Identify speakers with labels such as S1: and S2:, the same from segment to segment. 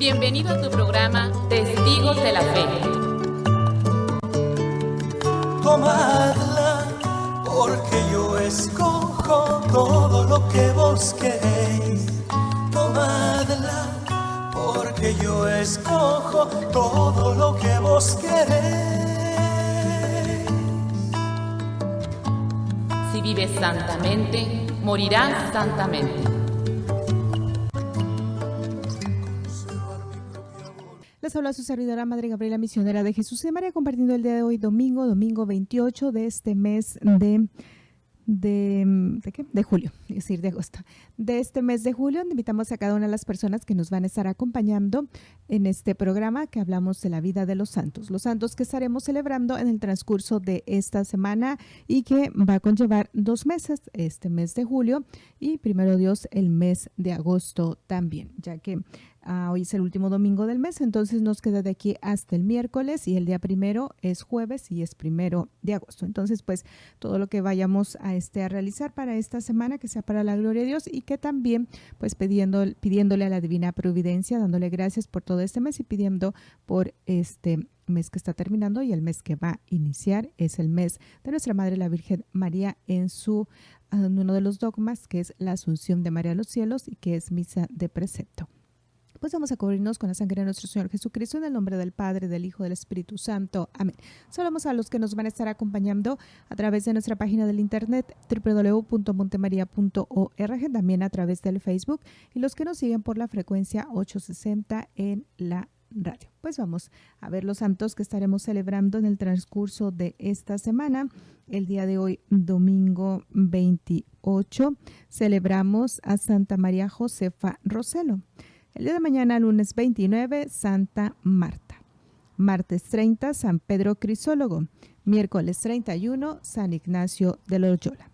S1: Bienvenido a tu programa Testigos de la Fe.
S2: Tomadla, porque yo escojo todo lo que vos queréis. Tomadla, porque yo escojo todo lo que vos queréis.
S1: Si vives santamente, morirás santamente.
S3: Les habla su servidora Madre Gabriela, misionera de Jesús y de María, compartiendo el día de hoy, domingo 28 de este mes de julio, es decir, de agosto. De este mes de julio, invitamos a cada una de las personas que nos van a estar acompañando en este programa que hablamos de la vida de los santos que estaremos celebrando en el transcurso de esta semana y que va a conllevar 2 meses, este mes de julio y primero Dios el mes de agosto también, ya que hoy es el último domingo del mes, entonces nos queda de aquí hasta el miércoles y el día primero es jueves y es 1 de agosto. Entonces, pues todo lo que vayamos a realizar para esta semana, que sea para la gloria de Dios y que también, pues pidiéndole a la divina providencia, dándole gracias por todo este mes y pidiendo por este mes que está terminando y el mes que va a iniciar es el mes de nuestra Madre la Virgen María en uno de los dogmas, que es la Asunción de María a los cielos y que es misa de precepto. Pues vamos a cubrirnos con la sangre de nuestro Señor Jesucristo en el nombre del Padre, del Hijo, del Espíritu Santo. Amén. Saludamos a los que nos van a estar acompañando a través de nuestra página del internet www.montemaria.org, también a través del Facebook y los que nos siguen por la frecuencia 860 en la radio. Pues vamos a ver los santos que estaremos celebrando en el transcurso de esta semana. El día de hoy, domingo 28, celebramos a Santa María Josefa Roselo. El día de mañana, lunes 29, Santa Marta. Martes 30, San Pedro Crisólogo. Miércoles 31, San Ignacio de Loyola.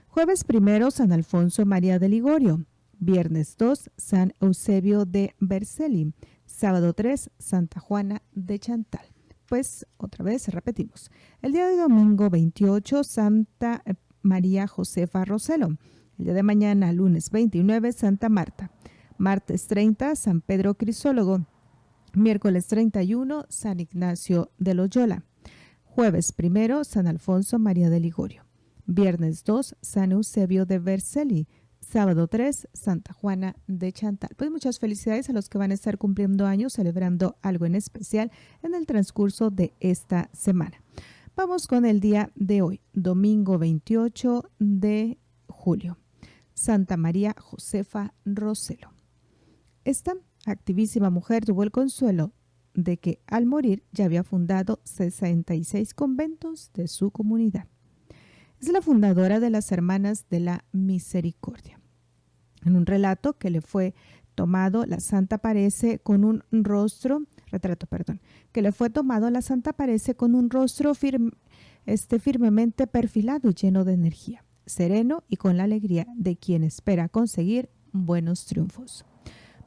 S3: Jueves 1, San Alfonso María de Ligorio. Viernes 2, San Eusebio de Vercelli. Sábado 3, Santa Juana de Chantal. Pues otra vez repetimos. El día de domingo 28, Santa María Josefa Roselo. El día de mañana, lunes 29, Santa Marta. Martes 30, San Pedro Crisólogo. Miércoles 31, San Ignacio de Loyola. Jueves 1, San Alfonso María de Ligorio. Viernes 2, San Eusebio de Vercelli. Sábado 3, Santa Juana de Chantal. Pues muchas felicidades a los que van a estar cumpliendo años, celebrando algo en especial en el transcurso de esta semana. Vamos con el día de hoy, domingo 28 de julio. Santa María Josefa Roselo. Esta activísima mujer tuvo el consuelo de que al morir ya había fundado 66 conventos de su comunidad. Es la fundadora de las Hermanas de la Misericordia. En un relato que le fue tomado, la santa aparece con un rostro firmemente perfilado y lleno de energía, sereno y con la alegría de quien espera conseguir buenos triunfos.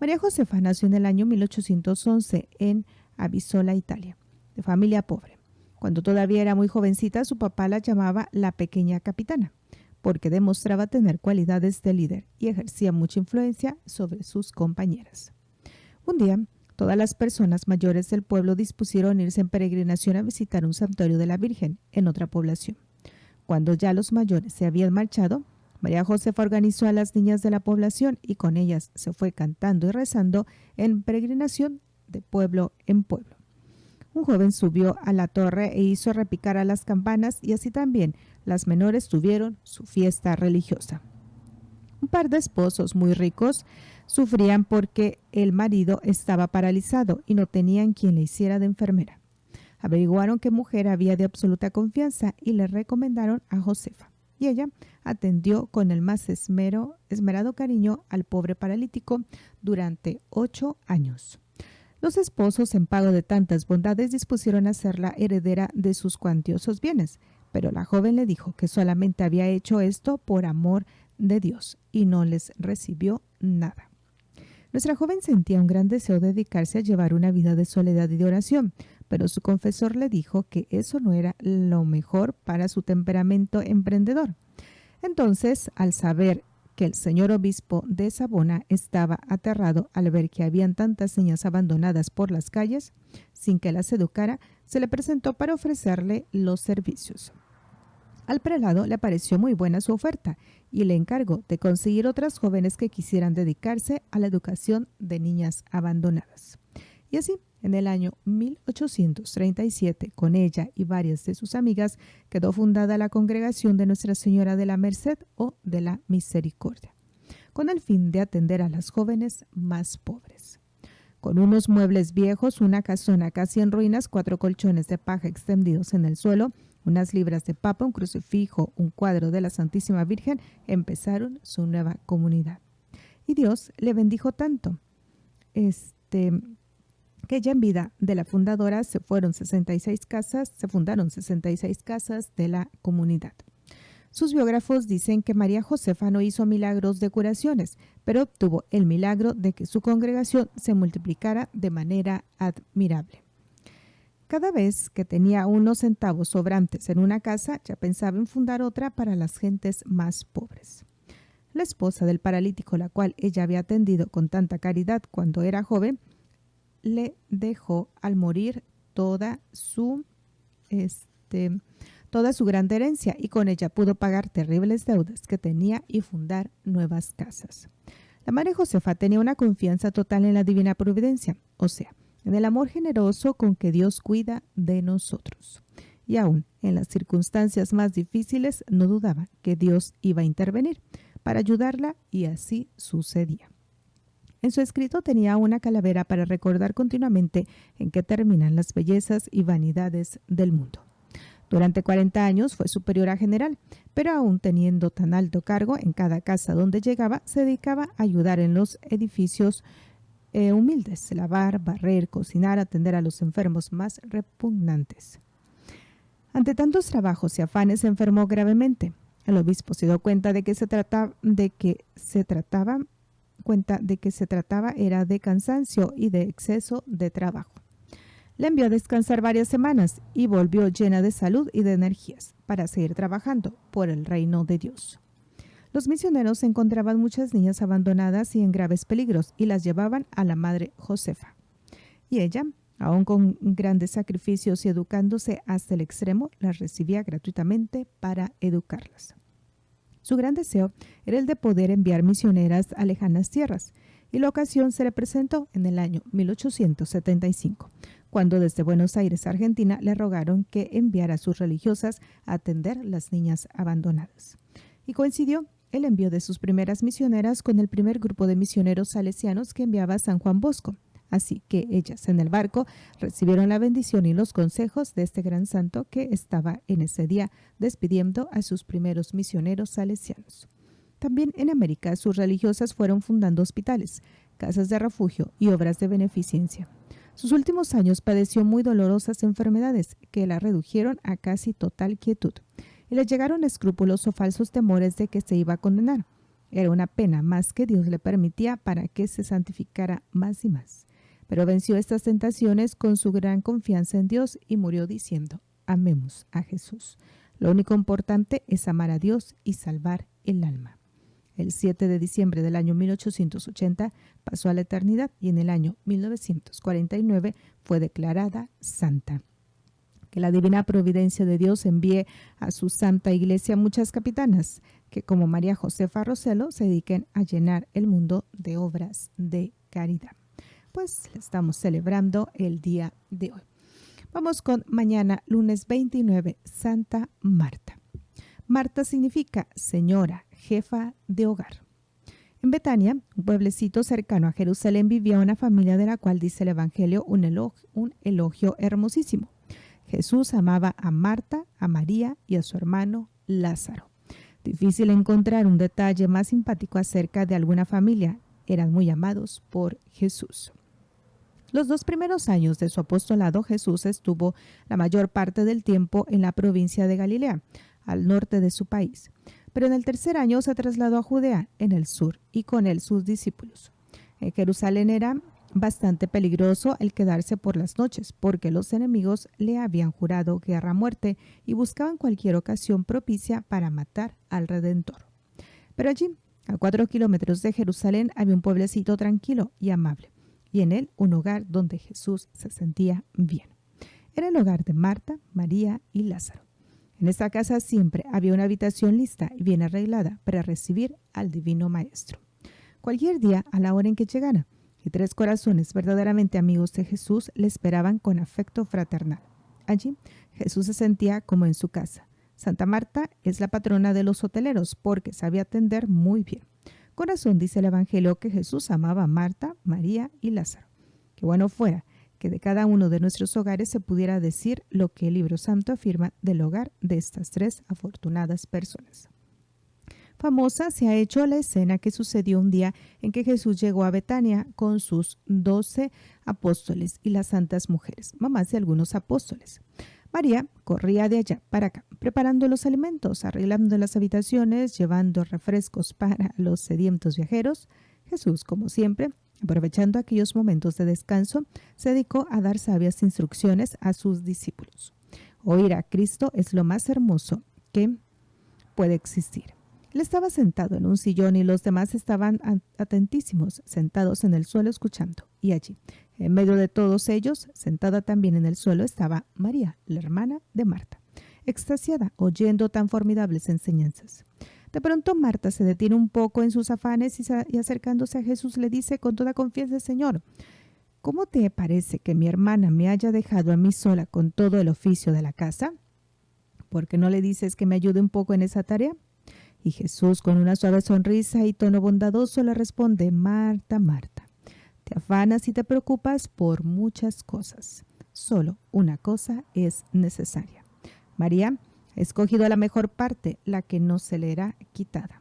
S3: María Josefa nació en el año 1811 en Avisola, Italia, de familia pobre. Cuando todavía era muy jovencita, su papá la llamaba la pequeña capitana, porque demostraba tener cualidades de líder y ejercía mucha influencia sobre sus compañeras. Un día, todas las personas mayores del pueblo dispusieron irse en peregrinación a visitar un santuario de la Virgen en otra población. Cuando ya los mayores se habían marchado, María Josefa organizó a las niñas de la población y con ellas se fue cantando y rezando en peregrinación de pueblo en pueblo. Un joven subió a la torre e hizo repicar a las campanas y así también las menores tuvieron su fiesta religiosa. Un par de esposos muy ricos sufrían porque el marido estaba paralizado y no tenían quien le hiciera de enfermera. Averiguaron qué mujer había de absoluta confianza y le recomendaron a Josefa. Y ella atendió con el más esmerado cariño al pobre paralítico durante 8 años. Los esposos, en pago de tantas bondades, dispusieron a hacerla heredera de sus cuantiosos bienes, pero la joven le dijo que solamente había hecho esto por amor de Dios y no les recibió nada. Nuestra joven sentía un gran deseo de dedicarse a llevar una vida de soledad y de oración, pero su confesor le dijo que eso no era lo mejor para su temperamento emprendedor. Entonces, al saber que el señor obispo de Savona estaba aterrado al ver que habían tantas niñas abandonadas por las calles, sin que las educara, se le presentó para ofrecerle los servicios. Al prelado le pareció muy buena su oferta y le encargó de conseguir otras jóvenes que quisieran dedicarse a la educación de niñas abandonadas. Y así, en el año 1837, con ella y varias de sus amigas, quedó fundada la Congregación de Nuestra Señora de la Merced o de la Misericordia, con el fin de atender a las jóvenes más pobres. Con unos muebles viejos, una casona casi en ruinas, 4 colchones de paja extendidos en el suelo, unas libras de papa, un crucifijo, un cuadro de la Santísima Virgen, empezaron su nueva comunidad. Y Dios le bendijo tanto, que ya en vida de la fundadora se fundaron 66 casas de la comunidad. Sus biógrafos dicen que María Josefa no hizo milagros de curaciones, pero obtuvo el milagro de que su congregación se multiplicara de manera admirable. Cada vez que tenía unos centavos sobrantes en una casa, ya pensaba en fundar otra para las gentes más pobres. La esposa del paralítico, la cual ella había atendido con tanta caridad cuando era joven, le dejó al morir toda su grande herencia y con ella pudo pagar terribles deudas que tenía y fundar nuevas casas. La madre Josefa tenía una confianza total en la divina providencia, o sea, en el amor generoso con que Dios cuida de nosotros. Y aún en las circunstancias más difíciles no dudaba que Dios iba a intervenir para ayudarla y así sucedía. En su escrito tenía una calavera para recordar continuamente en qué terminan las bellezas y vanidades del mundo. Durante 40 años fue superiora general, pero aún teniendo tan alto cargo en cada casa donde llegaba, se dedicaba a ayudar en los edificios humildes, lavar, barrer, cocinar, atender a los enfermos más repugnantes. Ante tantos trabajos y afanes se enfermó gravemente. El obispo se dio cuenta de que se trataba era de cansancio y de exceso de trabajo. Le envió a descansar varias semanas y volvió llena de salud y de energías para seguir trabajando por el reino de Dios. Los misioneros encontraban muchas niñas abandonadas y en graves peligros y las llevaban a la madre Josefa. Y ella, aún con grandes sacrificios y educándose hasta el extremo, las recibía gratuitamente para educarlas. Su gran deseo era el de poder enviar misioneras a lejanas tierras, y la ocasión se le presentó en el año 1875, cuando desde Buenos Aires, Argentina, le rogaron que enviara a sus religiosas a atender las niñas abandonadas. Y coincidió el envío de sus primeras misioneras con el primer grupo de misioneros salesianos que enviaba San Juan Bosco. Así que ellas en el barco recibieron la bendición y los consejos de este gran santo que estaba en ese día despidiendo a sus primeros misioneros salesianos. También en América sus religiosas fueron fundando hospitales, casas de refugio y obras de beneficencia. Sus últimos años padeció muy dolorosas enfermedades que la redujeron a casi total quietud y le llegaron escrúpulos o falsos temores de que se iba a condenar. Era una pena más que Dios le permitía para que se santificara más y más. Pero venció estas tentaciones con su gran confianza en Dios y murió diciendo: amemos a Jesús. Lo único importante es amar a Dios y salvar el alma. El 7 de diciembre del año 1880 pasó a la eternidad y en el año 1949 fue declarada santa. Que la divina providencia de Dios envíe a su santa iglesia muchas capitanas que, como María Josefa Rossello, se dediquen a llenar el mundo de obras de caridad. Pues estamos celebrando el día de hoy. Vamos con mañana, lunes 29, Santa Marta. Marta significa señora, jefa de hogar. En Betania, un pueblecito cercano a Jerusalén, vivía una familia de la cual dice el Evangelio un elogio hermosísimo. Jesús amaba a Marta, a María y a su hermano Lázaro. Difícil encontrar un detalle más simpático acerca de alguna familia. Eran muy amados por Jesús. Los 2 primeros años de su apostolado, Jesús estuvo la mayor parte del tiempo en la provincia de Galilea, al norte de su país. Pero en el tercer año se trasladó a Judea, en el sur, y con él sus discípulos. En Jerusalén era bastante peligroso el quedarse por las noches, porque los enemigos le habían jurado guerra a muerte y buscaban cualquier ocasión propicia para matar al Redentor. Pero allí A 4 kilómetros de Jerusalén había un pueblecito tranquilo y amable, y en él un hogar donde Jesús se sentía bien. Era el hogar de Marta, María y Lázaro. En esta casa siempre había una habitación lista y bien arreglada para recibir al Divino Maestro. Cualquier día, a la hora en que llegara, y 3 corazones verdaderamente amigos de Jesús le esperaban con afecto fraternal. Allí, Jesús se sentía como en su casa. Santa Marta es la patrona de los hoteleros porque sabía atender muy bien. Con razón dice el Evangelio que Jesús amaba a Marta, María y Lázaro. Qué bueno fuera que de cada uno de nuestros hogares se pudiera decir lo que el Libro Santo afirma del hogar de estas 3 afortunadas personas. Famosa se ha hecho la escena que sucedió un día en que Jesús llegó a Betania con sus 12 apóstoles y las santas mujeres, mamás de algunos apóstoles. María corría de allá para acá, preparando los alimentos, arreglando las habitaciones, llevando refrescos para los sedientos viajeros. Jesús, como siempre, aprovechando aquellos momentos de descanso, se dedicó a dar sabias instrucciones a sus discípulos. Oír a Cristo es lo más hermoso que puede existir. Él estaba sentado en un sillón y los demás estaban atentísimos, sentados en el suelo escuchando. Y allí, en medio de todos ellos, sentada también en el suelo, estaba María, la hermana de Marta, extasiada, oyendo tan formidables enseñanzas. De pronto Marta se detiene un poco en sus afanes y acercándose a Jesús le dice con toda confianza: Señor, ¿cómo te parece que mi hermana me haya dejado a mí sola con todo el oficio de la casa? ¿Por qué no le dices que me ayude un poco en esa tarea? Y Jesús, con una suave sonrisa y tono bondadoso, le responde: Marta, Marta, te afanas y te preocupas por muchas cosas. Solo una cosa es necesaria. María ha escogido la mejor parte, la que no se le era quitada.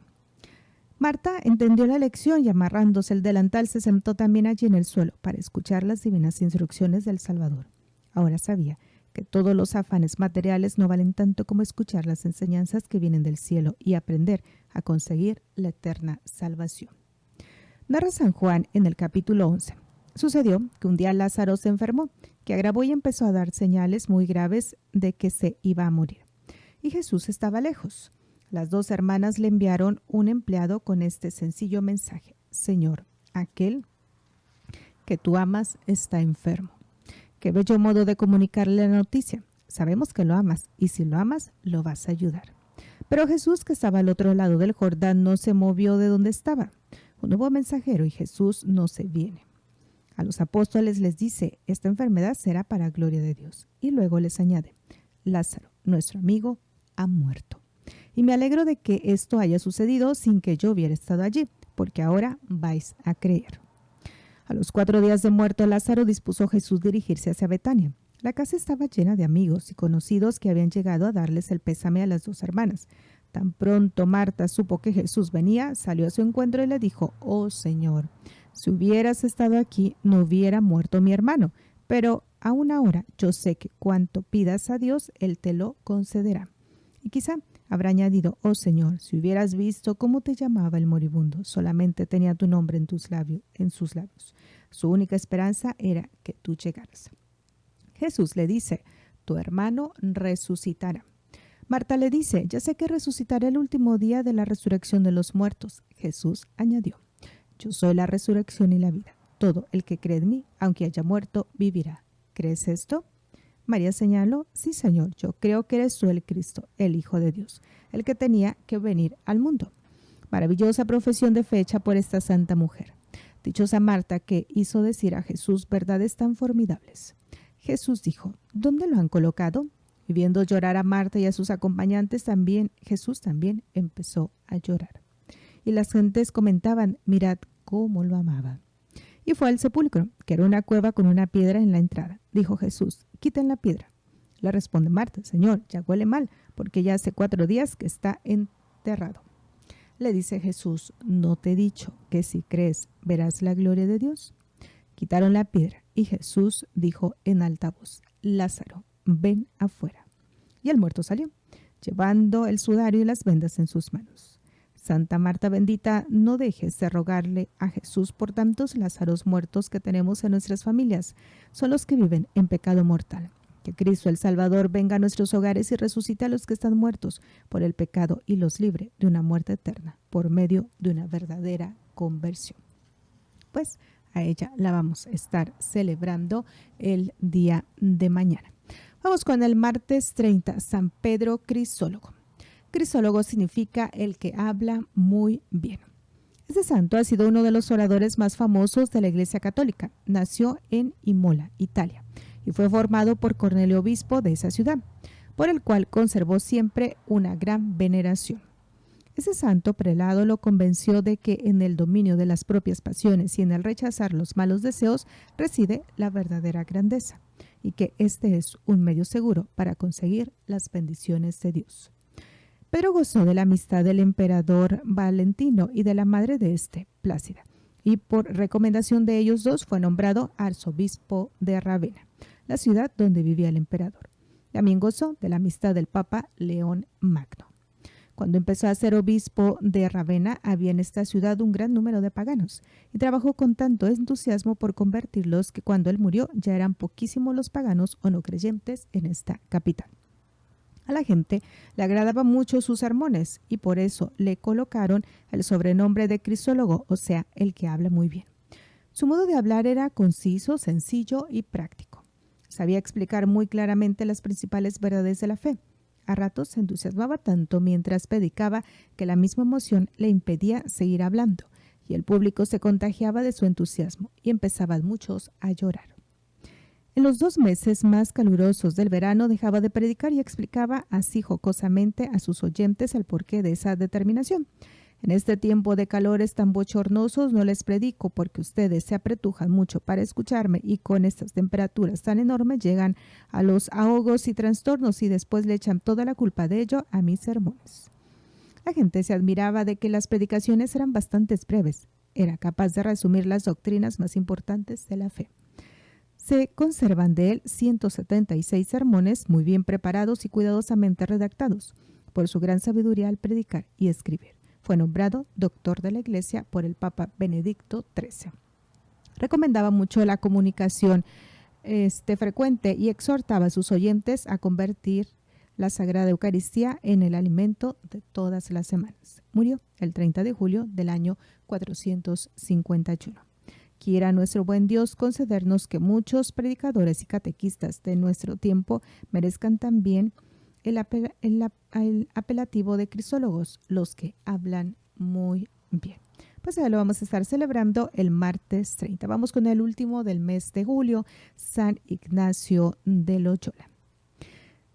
S3: Marta entendió la lección y, amarrándose el delantal, se sentó también allí en el suelo para escuchar las divinas instrucciones del Salvador. Ahora sabía que todos los afanes materiales no valen tanto como escuchar las enseñanzas que vienen del cielo y aprender a conseguir la eterna salvación. Narra San Juan en el capítulo 11. Sucedió que un día Lázaro se enfermó, que agravó y empezó a dar señales muy graves de que se iba a morir. Y Jesús estaba lejos. Las 2 hermanas le enviaron un empleado con este sencillo mensaje: Señor, aquel que tú amas está enfermo. Qué bello modo de comunicarle la noticia. Sabemos que lo amas, y si lo amas, lo vas a ayudar. Pero Jesús, que estaba al otro lado del Jordán, no se movió de donde estaba. Un nuevo mensajero y Jesús no se viene. A los apóstoles les dice: esta enfermedad será para gloria de Dios. Y luego les añade: Lázaro, nuestro amigo, ha muerto. Y me alegro de que esto haya sucedido sin que yo hubiera estado allí, porque ahora vais a creer. A los 4 días de muerto Lázaro, dispuso Jesús dirigirse hacia Betania. La casa estaba llena de amigos y conocidos que habían llegado a darles el pésame a las 2 hermanas. Tan pronto Marta supo que Jesús venía, salió a su encuentro y le dijo: Oh Señor, si hubieras estado aquí, no hubiera muerto mi hermano, pero aún ahora yo sé que cuanto pidas a Dios, Él te lo concederá. Y quizá habrá añadido: Oh Señor, si hubieras visto cómo te llamaba el moribundo, solamente tenía tu nombre en sus labios. Su única esperanza era que tú llegaras. Jesús le dice: tu hermano resucitará. Marta le dice: ya sé que resucitará el último día de la resurrección de los muertos. Jesús añadió: yo soy la resurrección y la vida. Todo el que cree en mí, aunque haya muerto, vivirá. ¿Crees esto? María señaló: sí, Señor, yo creo que eres tú el Cristo, el Hijo de Dios, el que tenía que venir al mundo. Maravillosa profesión de fe hecha por esta santa mujer. Dichosa Marta, que hizo decir a Jesús verdades tan formidables. Jesús dijo: ¿dónde lo han colocado? Y viendo llorar a Marta y a sus acompañantes, Jesús también empezó a llorar. Y las gentes comentaban: mirad cómo lo amaba. Y fue al sepulcro, que era una cueva con una piedra en la entrada. Dijo Jesús: quiten la piedra. Le responde Marta: Señor, ya huele mal, porque ya hace 4 días que está enterrado. Le dice Jesús: ¿no te he dicho que si crees verás la gloria de Dios? Quitaron la piedra y Jesús dijo en alta voz: Lázaro, ven afuera. Y el muerto salió, llevando el sudario y las vendas en sus manos. Santa Marta bendita, no dejes de rogarle a Jesús por tantos Lázaros muertos que tenemos en nuestras familias. Son los que viven en pecado mortal. Que Cristo el Salvador venga a nuestros hogares y resucite a los que están muertos por el pecado y los libre de una muerte eterna por medio de una verdadera conversión. Pues a ella la vamos a estar celebrando el día de mañana. Vamos con el martes 30, San Pedro Crisólogo. Crisólogo significa el que habla muy bien. Este santo ha sido uno de los oradores más famosos de la Iglesia Católica. Nació en Imola, Italia, y fue formado por Cornelio, obispo de esa ciudad, por el cual conservó siempre una gran veneración. Ese santo prelado lo convenció de que en el dominio de las propias pasiones y en el rechazar los malos deseos reside la verdadera grandeza, y que este es un medio seguro para conseguir las bendiciones de Dios. Pedro gozó de la amistad del emperador Valentino y de la madre de este, Plácida, y por recomendación de ellos dos fue nombrado arzobispo de Ravenna, la ciudad donde vivía el emperador. También gozó de la amistad del Papa León Magno. Cuando empezó a ser obispo de Ravenna, había en esta ciudad un gran número de paganos, y trabajó con tanto entusiasmo por convertirlos que cuando él murió ya eran poquísimos los paganos o no creyentes en esta capital. A la gente le agradaban mucho sus sermones y por eso le colocaron el sobrenombre de Crisólogo, o sea, el que habla muy bien. Su modo de hablar era conciso, sencillo y práctico. Sabía explicar muy claramente las principales verdades de la fe. A ratos se entusiasmaba tanto mientras predicaba que la misma emoción le impedía seguir hablando y el público se contagiaba de su entusiasmo y empezaban muchos a llorar. En los 2 meses más calurosos del verano dejaba de predicar y explicaba así jocosamente a sus oyentes el porqué de esa determinación. En este tiempo de calores tan bochornosos no les predico porque ustedes se apretujan mucho para escucharme y con estas temperaturas tan enormes llegan a los ahogos y trastornos y después le echan toda la culpa de ello a mis sermones. La gente se admiraba de que las predicaciones eran bastante breves. Era capaz de resumir las doctrinas más importantes de la fe. Se conservan de él 176 sermones muy bien preparados y cuidadosamente redactados por su gran sabiduría al predicar y escribir. Fue nombrado doctor de la Iglesia por el Papa Benedicto XIII. Recomendaba mucho la comunicación frecuente y exhortaba a sus oyentes a convertir la Sagrada Eucaristía en el alimento de todas las semanas. Murió el 30 de julio del año 451. Quiera nuestro buen Dios concedernos que muchos predicadores y catequistas de nuestro tiempo merezcan también el apelativo de crisólogos, los que hablan muy bien. Pues ya lo vamos a estar celebrando el martes 30. Vamos con el último del mes de julio, San Ignacio de Loyola.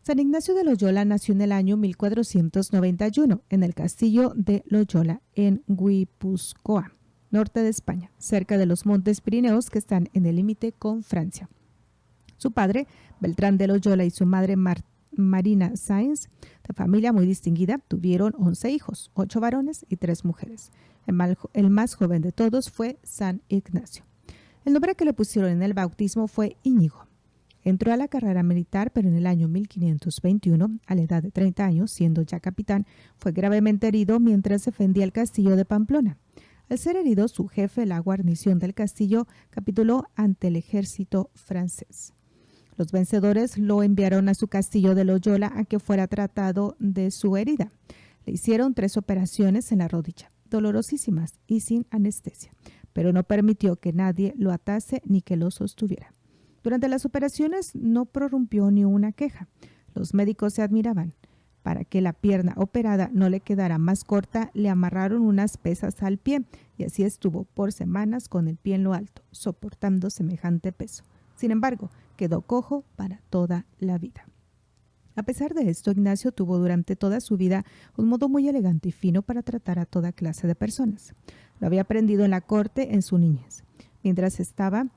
S3: San Ignacio de Loyola nació en el año 1491 en el castillo de Loyola en Guipúzcoa, norte de España, cerca de los montes Pirineos que están en el límite con Francia. Su padre, Beltrán de Loyola, y su madre Marina Sáenz, de familia muy distinguida, tuvieron 11 hijos, 8 varones y 3 mujeres. El más joven de todos fue San Ignacio. El nombre que le pusieron en el bautismo fue Íñigo. Entró a la carrera militar, pero en el año 1521, a la edad de 30 años, siendo ya capitán, fue gravemente herido mientras defendía el castillo de Pamplona. Al ser herido, su jefe, la guarnición del castillo, capituló ante el ejército francés. Los vencedores lo enviaron a su castillo de Loyola a que fuera tratado de su herida. Le hicieron 3 operaciones en la rodilla, dolorosísimas y sin anestesia, pero no permitió que nadie lo atase ni que lo sostuviera. Durante las operaciones no prorrumpió ni una queja. Los médicos se admiraban. Para que la pierna operada no le quedara más corta, le amarraron unas pesas al pie y así estuvo por semanas con el pie en lo alto, soportando semejante peso. Sin embargo, quedó cojo para toda la vida. A pesar de esto, Ignacio tuvo durante toda su vida un modo muy elegante y fino para tratar a toda clase de personas. Lo había aprendido en la corte en su niñez. Mientras estaba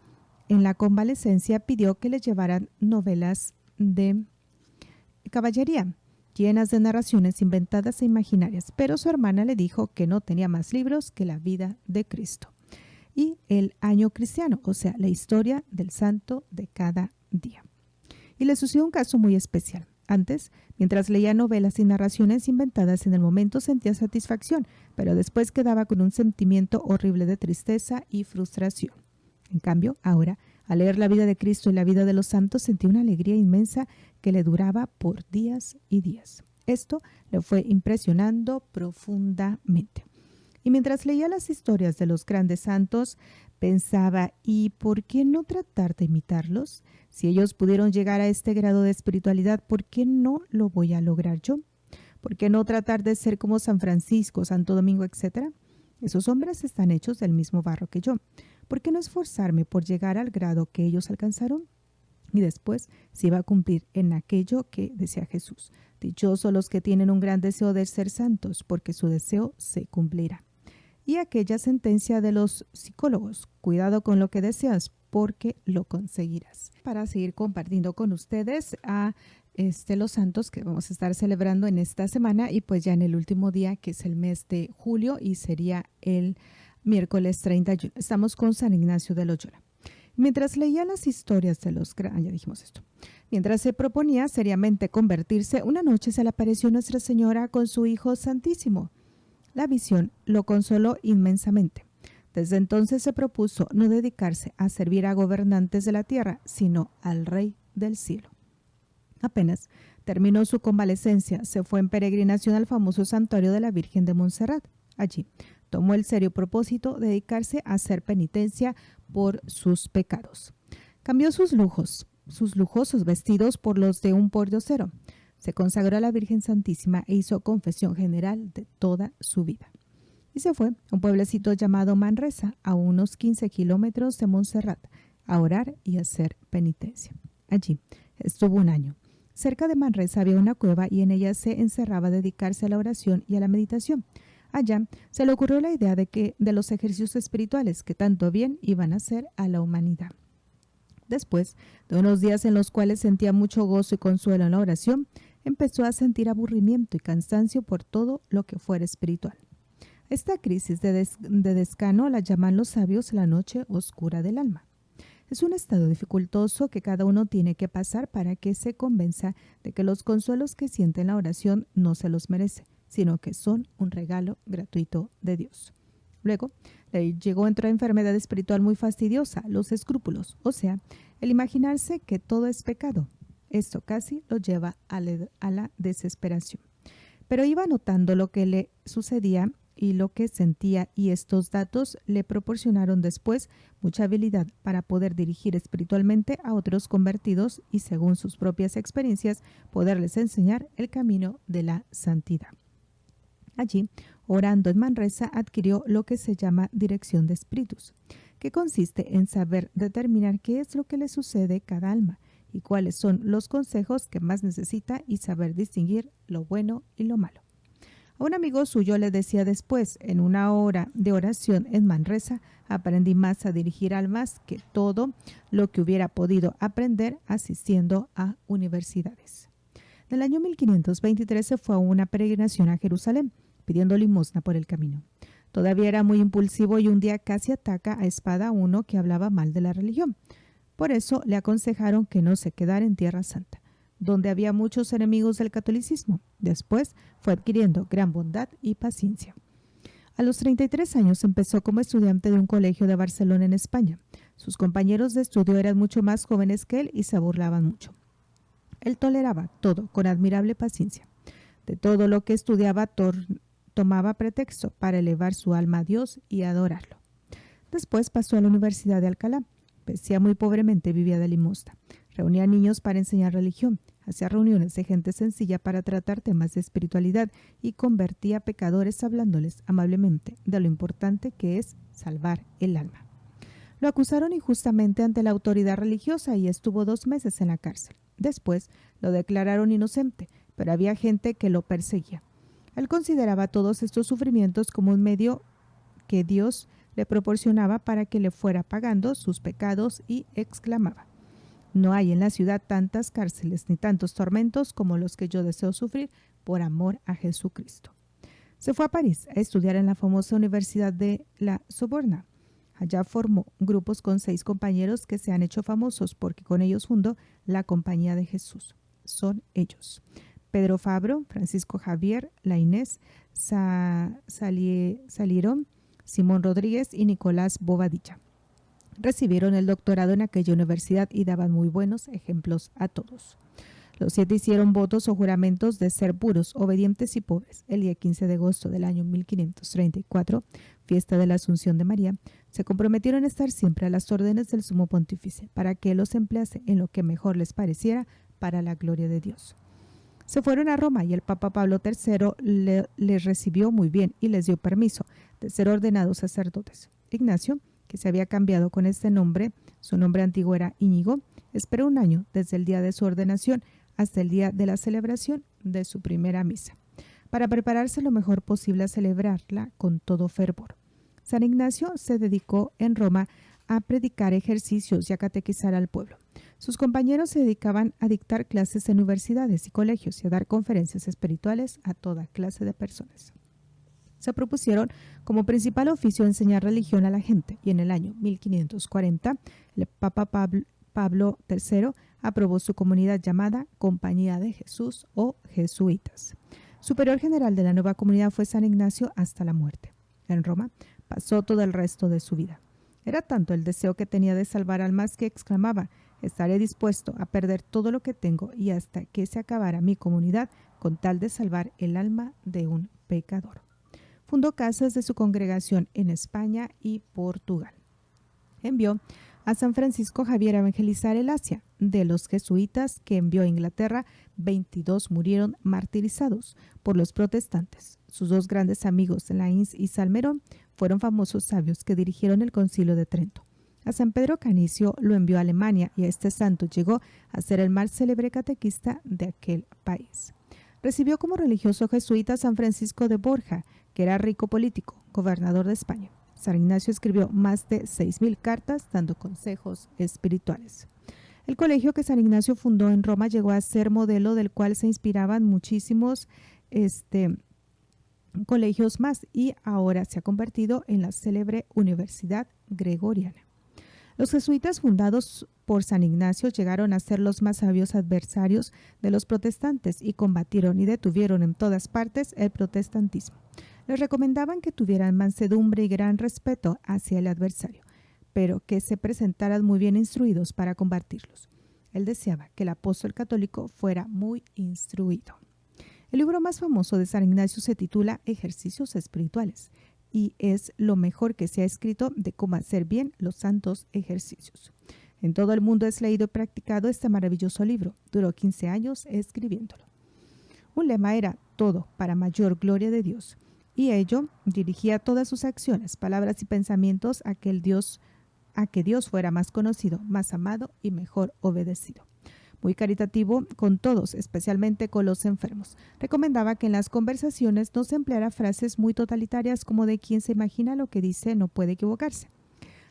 S3: en la convalecencia, pidió que le llevaran novelas de caballería, llenas de narraciones inventadas e imaginarias, pero su hermana le dijo que no tenía más libros que la vida de Cristo y el año cristiano, o sea, la historia del santo de cada día. Y le sucedió un caso muy especial. Antes, mientras leía novelas y narraciones inventadas, en el momento sentía satisfacción, pero después quedaba con un sentimiento horrible de tristeza y frustración. En cambio, ahora, Al leer la vida de Cristo y la vida de los santos, sentí una alegría inmensa que le duraba por días y días. Esto le fue impresionando profundamente. Y mientras leía las historias de los grandes santos, pensaba, ¿y por qué no tratar de imitarlos? Si ellos pudieron llegar a este grado de espiritualidad, ¿por qué no lo voy a lograr yo? ¿Por qué no tratar de ser como San Francisco, Santo Domingo, etcétera? Esos hombres están hechos del mismo barro que yo. ¿Por qué no esforzarme por llegar al grado que ellos alcanzaron? Y después se iba a cumplir en aquello que decía Jesús. Dichosos los que tienen un gran deseo de ser santos, porque su deseo se cumplirá. Y aquella sentencia de los psicólogos, cuidado con lo que deseas, porque lo conseguirás. Para seguir compartiendo con ustedes a los santos que vamos a estar celebrando en esta semana y pues ya en el último día, que es el mes de julio y sería el miércoles 31. Estamos con San Ignacio de Loyola. Mientras leía las historias de los mientras se proponía seriamente convertirse, una noche se le apareció Nuestra Señora con su Hijo Santísimo. La visión lo consoló inmensamente. Desde entonces se propuso no dedicarse a servir a gobernantes de la tierra, sino al Rey del cielo. Apenas terminó su convalecencia, se fue en peregrinación al famoso santuario de la Virgen de Montserrat. Allí tomó el serio propósito de dedicarse a hacer penitencia por sus pecados. Cambió sus lujosos vestidos por los de un pordiosero. Se consagró a la Virgen Santísima e hizo confesión general de toda su vida. Y se fue a un pueblecito llamado Manresa, a unos 15 kilómetros de Montserrat, a orar y hacer penitencia. Allí estuvo un año. Cerca de Manresa había una cueva y en ella se encerraba a dedicarse a la oración y a la meditación. Allá se le ocurrió la idea de los ejercicios espirituales que tanto bien iban a hacer a la humanidad. Después de unos días en los cuales sentía mucho gozo y consuelo en la oración, empezó a sentir aburrimiento y cansancio por todo lo que fuera espiritual. Esta crisis de desgano la llaman los sabios la noche oscura del alma. Es un estado dificultoso que cada uno tiene que pasar para que se convenza de que los consuelos que siente en la oración no se los merece, sino que son un regalo gratuito de Dios. Luego, le llegó otra enfermedad espiritual muy fastidiosa, los escrúpulos, o sea, el imaginarse que todo es pecado. Esto casi lo lleva a la desesperación. Pero iba notando lo que le sucedía y lo que sentía, y estos datos le proporcionaron después mucha habilidad para poder dirigir espiritualmente a otros convertidos y, según sus propias experiencias, poderles enseñar el camino de la santidad. Allí, orando en Manresa, adquirió lo que se llama dirección de espíritus, que consiste en saber determinar qué es lo que le sucede a cada alma y cuáles son los consejos que más necesita y saber distinguir lo bueno y lo malo. A un amigo suyo le decía después, en una hora de oración en Manresa, aprendí más a dirigir almas que todo lo que hubiera podido aprender asistiendo a universidades. En el año 1523 se fue a una peregrinación a Jerusalén, pidiendo limosna por el camino. Todavía era muy impulsivo y un día casi ataca a espada a uno que hablaba mal de la religión. Por eso le aconsejaron que no se quedara en Tierra Santa, donde había muchos enemigos del catolicismo. Después fue adquiriendo gran bondad y paciencia. A los 33 años empezó como estudiante de un colegio de Barcelona en España. Sus compañeros de estudio eran mucho más jóvenes que él y se burlaban mucho. Él toleraba todo con admirable paciencia. De todo lo que estudiaba tomaba pretexto para elevar su alma a Dios y adorarlo. Después pasó a la Universidad de Alcalá. Vestía muy pobremente, vivía de limosna. Reunía niños para enseñar religión, hacía reuniones de gente sencilla para tratar temas de espiritualidad y convertía a pecadores hablándoles amablemente de lo importante que es salvar el alma. Lo acusaron injustamente ante la autoridad religiosa y estuvo 2 meses en la cárcel. Después lo declararon inocente, pero había gente que lo perseguía. Él consideraba todos estos sufrimientos como un medio que Dios le proporcionaba para que le fuera pagando sus pecados y exclamaba: no hay en la ciudad tantas cárceles ni tantos tormentos como los que yo deseo sufrir por amor a Jesucristo. Se fue a París a estudiar en la famosa Universidad de la Sorbona. Allá formó grupos con 6 compañeros que se han hecho famosos porque con ellos fundó la Compañía de Jesús. Son ellos: Pedro Fabro, Francisco Javier, La Inés, Salieron, Simón Rodríguez y Nicolás Bobadilla. Recibieron el doctorado en aquella universidad y daban muy buenos ejemplos a todos. Los 7 hicieron votos o juramentos de ser puros, obedientes y pobres. El día 15 de agosto del año 1534, fiesta de la Asunción de María, se comprometieron a estar siempre a las órdenes del Sumo Pontífice para que los emplease en lo que mejor les pareciera para la gloria de Dios. Se fueron a Roma y el Papa Pablo III les recibió muy bien y les dio permiso de ser ordenados sacerdotes. Ignacio, que se había cambiado con este nombre, su nombre antiguo era Íñigo, esperó un año desde el día de su ordenación hasta el día de la celebración de su primera misa, para prepararse lo mejor posible a celebrarla con todo fervor. San Ignacio se dedicó en Roma a predicar ejercicios y a catequizar al pueblo. Sus compañeros se dedicaban a dictar clases en universidades y colegios y a dar conferencias espirituales a toda clase de personas. Se propusieron como principal oficio enseñar religión a la gente y en el año 1540 el Papa Pablo III aprobó su comunidad llamada Compañía de Jesús o Jesuitas. Superior general de la nueva comunidad fue San Ignacio hasta la muerte. En Roma pasó todo el resto de su vida. Era tanto el deseo que tenía de salvar almas que exclamaba: estaré dispuesto a perder todo lo que tengo y hasta que se acabara mi comunidad con tal de salvar el alma de un pecador. Fundó casas de su congregación en España y Portugal. Envió a San Francisco Javier a evangelizar el Asia. De los jesuitas que envió a Inglaterra, 22 murieron martirizados por los protestantes. Sus 2 grandes amigos, Laínez y Salmerón, fueron famosos sabios que dirigieron el Concilio de Trento. A San Pedro Canicio lo envió a Alemania y a este santo llegó a ser el más célebre catequista de aquel país. Recibió como religioso jesuita a San Francisco de Borja, que era rico político, gobernador de España. San Ignacio escribió más de 6.000 cartas dando consejos espirituales. El colegio que San Ignacio fundó en Roma llegó a ser modelo del cual se inspiraban muchísimos colegios más y ahora se ha convertido en la célebre Universidad Gregoriana. Los jesuitas fundados por San Ignacio llegaron a ser los más sabios adversarios de los protestantes y combatieron y detuvieron en todas partes el protestantismo. Les recomendaban que tuvieran mansedumbre y gran respeto hacia el adversario, pero que se presentaran muy bien instruidos para combatirlos. Él deseaba que el apóstol católico fuera muy instruido. El libro más famoso de San Ignacio se titula Ejercicios Espirituales y es lo mejor que se ha escrito de cómo hacer bien los santos ejercicios. En todo el mundo es leído y practicado este maravilloso libro. Duró 15 años escribiéndolo. Un lema era todo para mayor gloria de Dios, y ello dirigía todas sus acciones, palabras y pensamientos a que Dios fuera más conocido, más amado y mejor obedecido. Muy caritativo con todos, especialmente con los enfermos. Recomendaba que en las conversaciones no se empleara frases muy totalitarias como de quien se imagina lo que dice no puede equivocarse.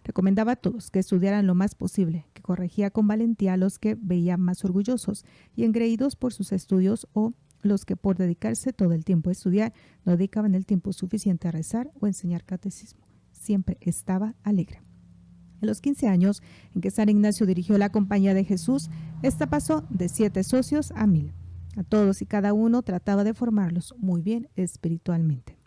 S3: Recomendaba a todos que estudiaran lo más posible, que corregía con valentía a los que veía más orgullosos y engreídos por sus estudios o los que por dedicarse todo el tiempo a estudiar no dedicaban el tiempo suficiente a rezar o enseñar catecismo. Siempre estaba alegre. En los 15 años en que San Ignacio dirigió la Compañía de Jesús, esta pasó de 7 socios a 1000. A todos y cada uno trataba de formarlos muy bien espiritualmente.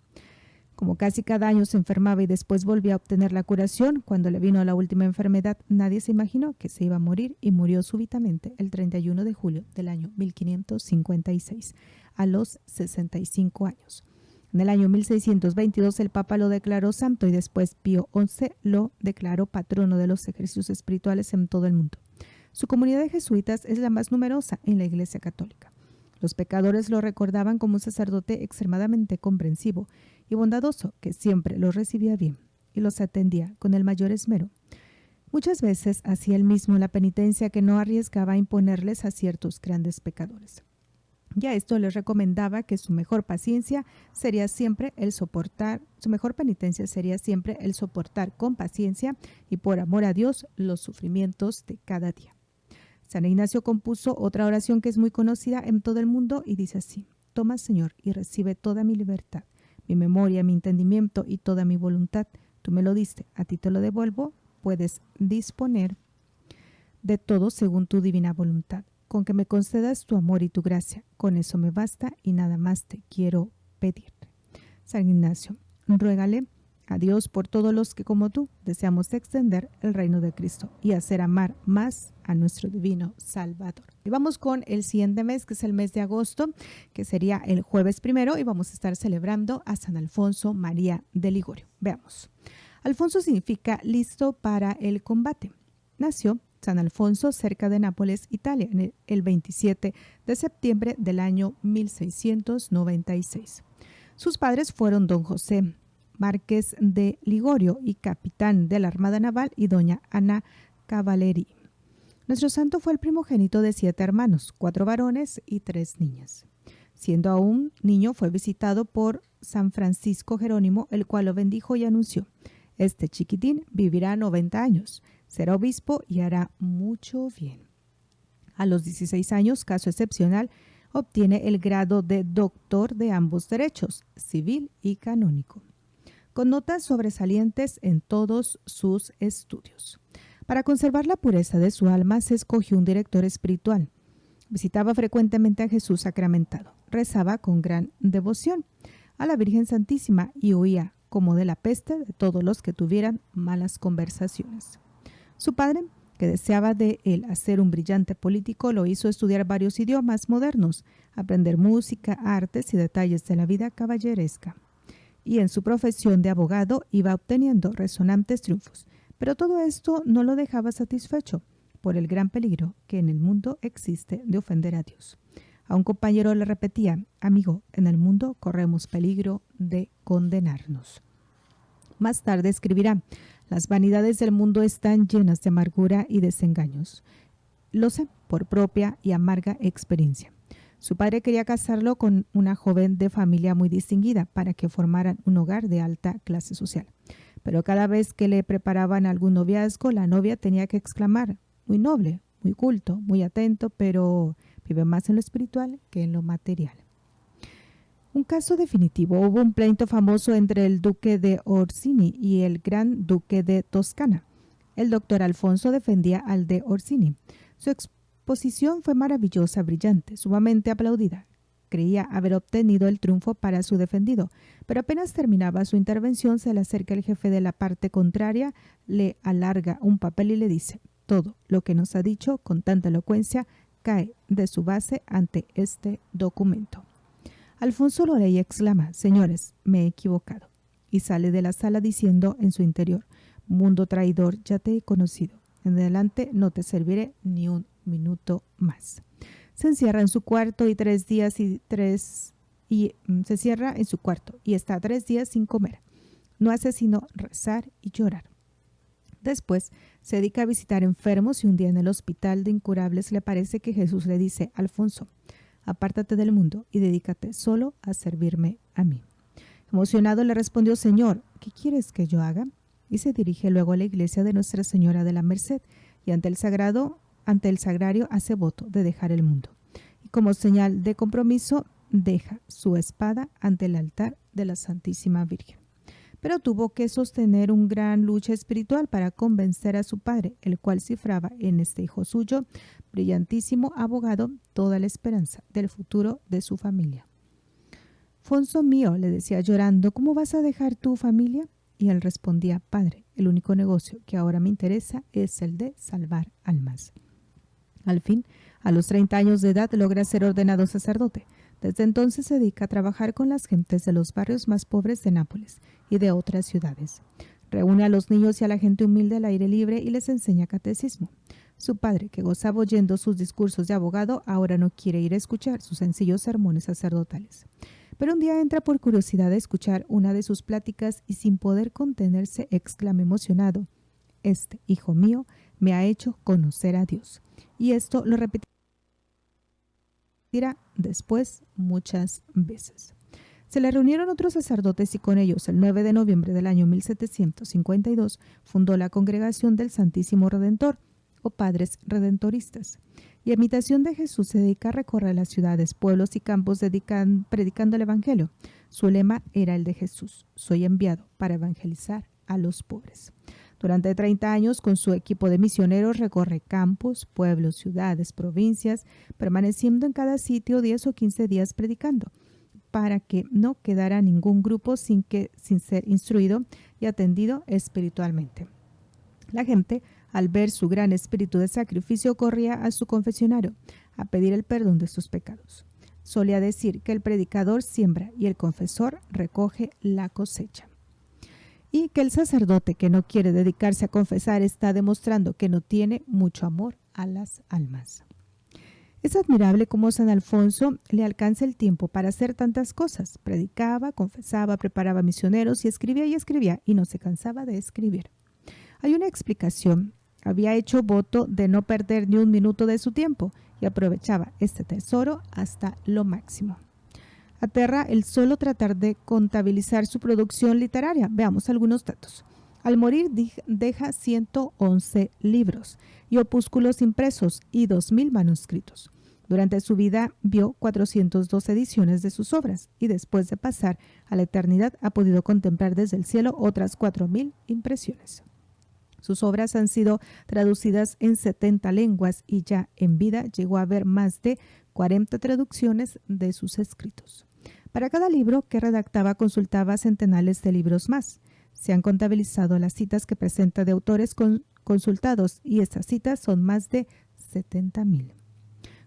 S3: Como casi cada año se enfermaba y después volvía a obtener la curación, cuando le vino la última enfermedad, nadie se imaginó que se iba a morir y murió súbitamente el 31 de julio del año 1556, a los 65 años. En el año 1622 el Papa lo declaró santo y después Pío XI lo declaró patrono de los ejercicios espirituales en todo el mundo. Su comunidad de jesuitas es la más numerosa en la Iglesia Católica. Los pecadores lo recordaban como un sacerdote extremadamente comprensivo y bondadoso que siempre los recibía bien y los atendía con el mayor esmero. Muchas veces hacía él mismo la penitencia que no arriesgaba a imponerles a ciertos grandes pecadores. Y a esto les recomendaba que su mejor penitencia sería siempre el soportar con paciencia y por amor a Dios los sufrimientos de cada día. San Ignacio compuso otra oración que es muy conocida en todo el mundo y dice así: toma, Señor, y recibe toda mi libertad, mi memoria, mi entendimiento y toda mi voluntad. Tú me lo diste, a ti te lo devuelvo, puedes disponer de todo según tu divina voluntad. Con que me concedas tu amor y tu gracia, con eso me basta y nada más te quiero pedir. San Ignacio, ruégale a Dios por todos los que como tú deseamos extender el reino de Cristo y hacer amar más a nuestro divino Salvador. Y vamos con el siguiente mes, que es el mes de agosto, que sería el jueves 1, y vamos a estar celebrando a San Alfonso María de Ligorio. Veamos. Alfonso significa listo para el combate. Nació San Alfonso cerca de Nápoles, Italia, en el 27 de septiembre del año 1696. Sus padres fueron don José Márquez de Ligorio y capitán de la Armada Naval, y doña Ana Cavaleri. Nuestro santo fue el primogénito de 7 hermanos, 4 varones y 3 niñas. Siendo aún niño, fue visitado por San Francisco Jerónimo, el cual lo bendijo y anunció: este chiquitín vivirá 90 años, será obispo y hará mucho bien. A los 16 años, caso excepcional, obtiene el grado de doctor de ambos derechos, civil y canónico, con notas sobresalientes en todos sus estudios. Para conservar la pureza de su alma, se escogió un director espiritual. Visitaba frecuentemente a Jesús sacramentado, rezaba con gran devoción a la Virgen Santísima y huía, como de la peste, de todos los que tuvieran malas conversaciones. Su padre, que deseaba de él hacer un brillante político, lo hizo estudiar varios idiomas modernos, aprender música, artes y detalles de la vida caballeresca. Y en su profesión de abogado iba obteniendo resonantes triunfos. Pero todo esto no lo dejaba satisfecho por el gran peligro que en el mundo existe de ofender a Dios. A un compañero le repetía: amigo, en el mundo corremos peligro de condenarnos. Más tarde escribirá: las vanidades del mundo están llenas de amargura y desengaños. Lo sé por propia y amarga experiencia. Su padre quería casarlo con una joven de familia muy distinguida para que formaran un hogar de alta clase social. Pero cada vez que le preparaban algún noviazgo, la novia tenía que exclamar: muy noble, muy culto, muy atento, pero vive más en lo espiritual que en lo material. Un caso definitivo. Hubo un pleito famoso entre el duque de Orsini y el gran duque de Toscana. El doctor Alfonso defendía al de Orsini. Su exposición fue maravillosa, brillante, sumamente aplaudida. Creía haber obtenido el triunfo para su defendido, pero apenas terminaba su intervención, se le acerca el jefe de la parte contraria, le alarga un papel y le dice: todo lo que nos ha dicho con tanta elocuencia cae de su base ante este documento. Alfonso lo lee y exclama: señores, me he equivocado, y sale de la sala diciendo en su interior: mundo traidor, ya te he conocido, en adelante no te serviré ni un minuto más. Se encierra en su cuarto y se cierra en su cuarto y está 3 días sin comer. No hace sino rezar y llorar. Después se dedica a visitar enfermos y un día en el hospital de incurables le parece que Jesús le dice: Alfonso, apártate del mundo y dedícate solo a servirme a mí. Emocionado le respondió: Señor, ¿qué quieres que yo haga? Y se dirige luego a la iglesia de Nuestra Señora de la Merced y ante el sagrario hace voto de dejar el mundo. Y como señal de compromiso deja su espada ante el altar de la Santísima Virgen. Pero tuvo que sostener una gran lucha espiritual para convencer a su padre, el cual cifraba en este hijo suyo, brillantísimo abogado, toda la esperanza del futuro de su familia. Fonso mío, le decía llorando, ¿cómo vas a dejar tu familia? Y él respondía: padre, el único negocio que ahora me interesa es el de salvar almas. Al fin, a los 30 años de edad, logra ser ordenado sacerdote. Desde entonces se dedica a trabajar con las gentes de los barrios más pobres de Nápoles y de otras ciudades. Reúne a los niños y a la gente humilde al aire libre y les enseña catecismo. Su padre, que gozaba oyendo sus discursos de abogado, ahora no quiere ir a escuchar sus sencillos sermones sacerdotales. Pero un día entra por curiosidad a escuchar una de sus pláticas y sin poder contenerse exclama emocionado: este hijo mío me ha hecho conocer a Dios. Y esto lo repetirá después muchas veces. Se le reunieron otros sacerdotes y con ellos, el 9 de noviembre del año 1752, fundó la Congregación del Santísimo Redentor, o Padres Redentoristas. Y a imitación de Jesús se dedica a recorrer las ciudades, pueblos y campos predicando el Evangelio. Su lema era el de Jesús: soy enviado para evangelizar a los pobres. Durante 30 años, con su equipo de misioneros, recorre campos, pueblos, ciudades, provincias, permaneciendo en cada sitio 10 o 15 días predicando. para que no quedara ningún grupo sin ser instruido y atendido espiritualmente. La gente, al ver su gran espíritu de sacrificio, corría a su confesionario a pedir el perdón de sus pecados. Solía decir que el predicador siembra y el confesor recoge la cosecha. Y que el sacerdote que no quiere dedicarse a confesar está demostrando que no tiene mucho amor a las almas. Es admirable cómo San Alfonso le alcanza el tiempo para hacer tantas cosas. Predicaba, confesaba, preparaba misioneros y escribía y no se cansaba de escribir. Hay una explicación. Había hecho voto de no perder ni un minuto de su tiempo y aprovechaba este tesoro hasta lo máximo. Aterra el solo tratar de contabilizar su producción literaria. Veamos algunos datos. Al morir deja 111 libros y opúsculos impresos y 2.000 manuscritos. Durante su vida vio 402 ediciones de sus obras y después de pasar a la eternidad ha podido contemplar desde el cielo otras 4.000 impresiones. Sus obras han sido traducidas en 70 lenguas y ya en vida llegó a haber más de 40 traducciones de sus escritos. Para cada libro que redactaba consultaba centenares de libros más. Se han contabilizado las citas que presenta de autores consultados y estas citas son más de 70.000.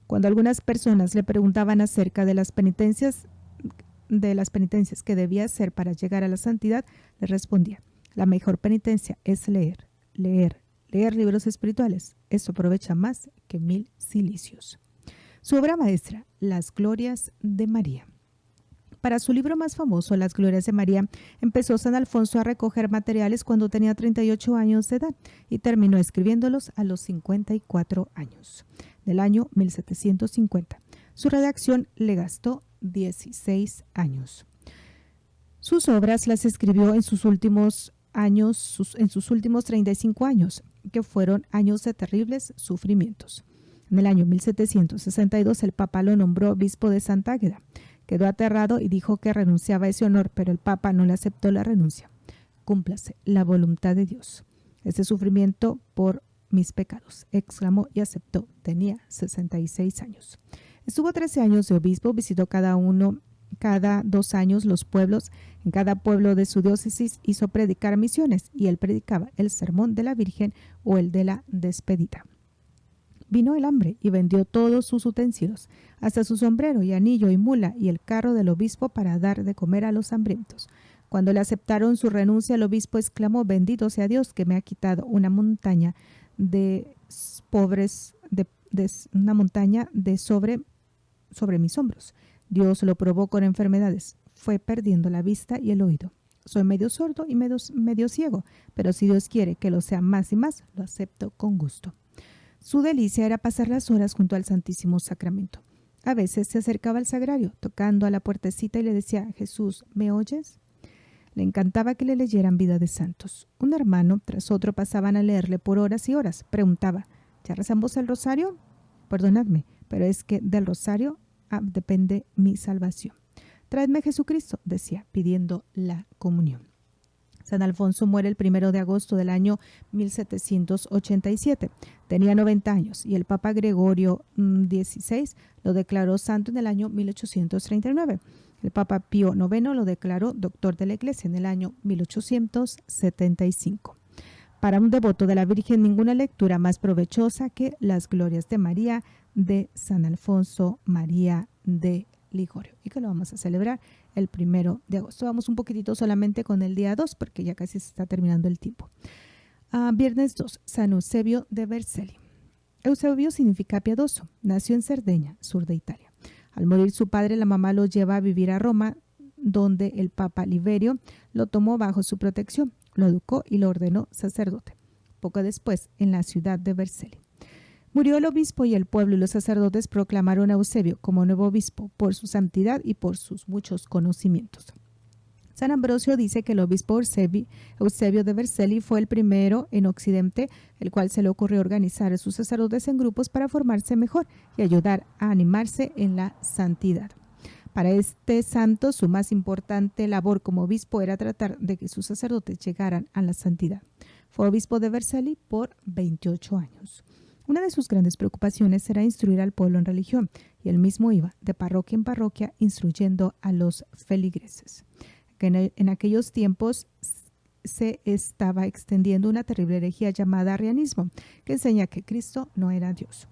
S3: Cuando algunas personas le preguntaban acerca de las penitencias que debía hacer para llegar a la santidad, le respondía: la mejor penitencia es leer libros espirituales. Eso aprovecha más que 1.000 cilicios. Su obra maestra, Las Glorias de María. Para su libro más famoso, Las Glorias de María, empezó San Alfonso a recoger materiales cuando tenía 38 años de edad y terminó escribiéndolos a los 54 años, del año 1750. Su redacción le gastó 16 años. Sus obras las escribió en sus últimos 35 años, que fueron años de terribles sufrimientos. En el año 1762 el Papa lo nombró obispo de Santa Águeda. Quedó aterrado y dijo que renunciaba a ese honor, pero el Papa no le aceptó la renuncia. Cúmplase la voluntad de Dios. Este sufrimiento por mis pecados, exclamó y aceptó. Tenía 66 años. Estuvo 13 años de obispo, visitó cada 2 años los pueblos. En cada pueblo de su diócesis hizo predicar misiones y él predicaba el sermón de la Virgen o el de la despedida. Vino el hambre y vendió todos sus utensilios, hasta su sombrero y anillo y mula y el carro del obispo para dar de comer a los hambrientos. Cuando le aceptaron su renuncia, el obispo exclamó: bendito sea Dios que me ha quitado una montaña de pobres, sobre mis hombros. Dios lo probó con enfermedades, fue perdiendo la vista y el oído. Soy medio sordo y medio ciego, pero si Dios quiere que lo sea más y más, lo acepto con gusto. Su delicia era pasar las horas junto al Santísimo Sacramento. A veces se acercaba al sagrario, tocando a la puertecita y le decía: Jesús, ¿me oyes? Le encantaba que le leyeran vida de santos. Un hermano tras otro pasaban a leerle por horas y horas. Preguntaba: ¿ya rezamos el rosario? Perdonadme, pero es que del rosario depende mi salvación. Traedme Jesucristo, decía, pidiendo la comunión. San Alfonso muere el 1 de agosto del año 1787. Tenía 90 años y el Papa Gregorio XVI lo declaró santo en el año 1839. El Papa Pío IX lo declaró doctor de la Iglesia en el año 1875. Para un devoto de la Virgen, ninguna lectura más provechosa que Las Glorias de María de San Alfonso María de Ligorio, y que lo vamos a celebrar el 1 de agosto. Vamos un poquitito solamente con el día 2 porque ya casi se está terminando el tiempo. Viernes 2, San Eusebio de Vercelli. Eusebio significa piadoso. Nació en Cerdeña, sur de Italia. Al morir su padre, la mamá lo lleva a vivir a Roma, donde el Papa Liberio lo tomó bajo su protección, lo educó y lo ordenó sacerdote. Poco después, en la ciudad de Vercelli. Murió el obispo y el pueblo y los sacerdotes proclamaron a Eusebio como nuevo obispo por su santidad y por sus muchos conocimientos. San Ambrosio dice que el obispo Eusebio de Vercelli fue el primero en Occidente, el cual se le ocurrió organizar a sus sacerdotes en grupos para formarse mejor y ayudar a animarse en la santidad. Para este santo, su más importante labor como obispo era tratar de que sus sacerdotes llegaran a la santidad. Fue obispo de Vercelli por 28 años. Una de sus grandes preocupaciones era instruir al pueblo en religión y él mismo iba de parroquia en parroquia instruyendo a los feligreses. En aquellos tiempos se estaba extendiendo una terrible herejía llamada arrianismo, que enseña que Cristo no era Dios.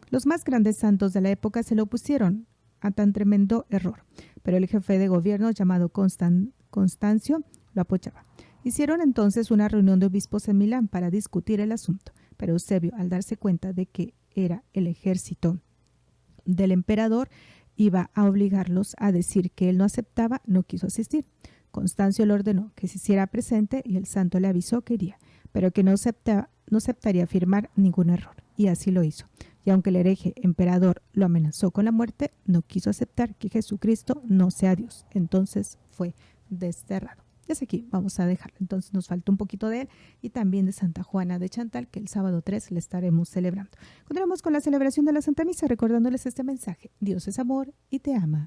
S3: Los más grandes santos de la época se lo opusieron a tan tremendo error, pero el jefe de gobierno llamado Constancio lo apoyaba. Hicieron entonces una reunión de obispos en Milán para discutir el asunto, pero Eusebio, al darse cuenta de que era el ejército del emperador, iba a obligarlos a decir que él no aceptaba, no quiso asistir. Constancio le ordenó que se hiciera presente y el santo le avisó que iría, pero que no aceptaría firmar ningún error, y así lo hizo. Y aunque el hereje emperador lo amenazó con la muerte, no quiso aceptar que Jesucristo no sea Dios. Entonces fue desterrado. Desde aquí vamos a dejarlo. Entonces nos falta un poquito de él y también de Santa Juana de Chantal, que el sábado 3 le estaremos celebrando. Continuamos con la celebración de la Santa Misa, recordándoles este mensaje. Dios es amor y te ama.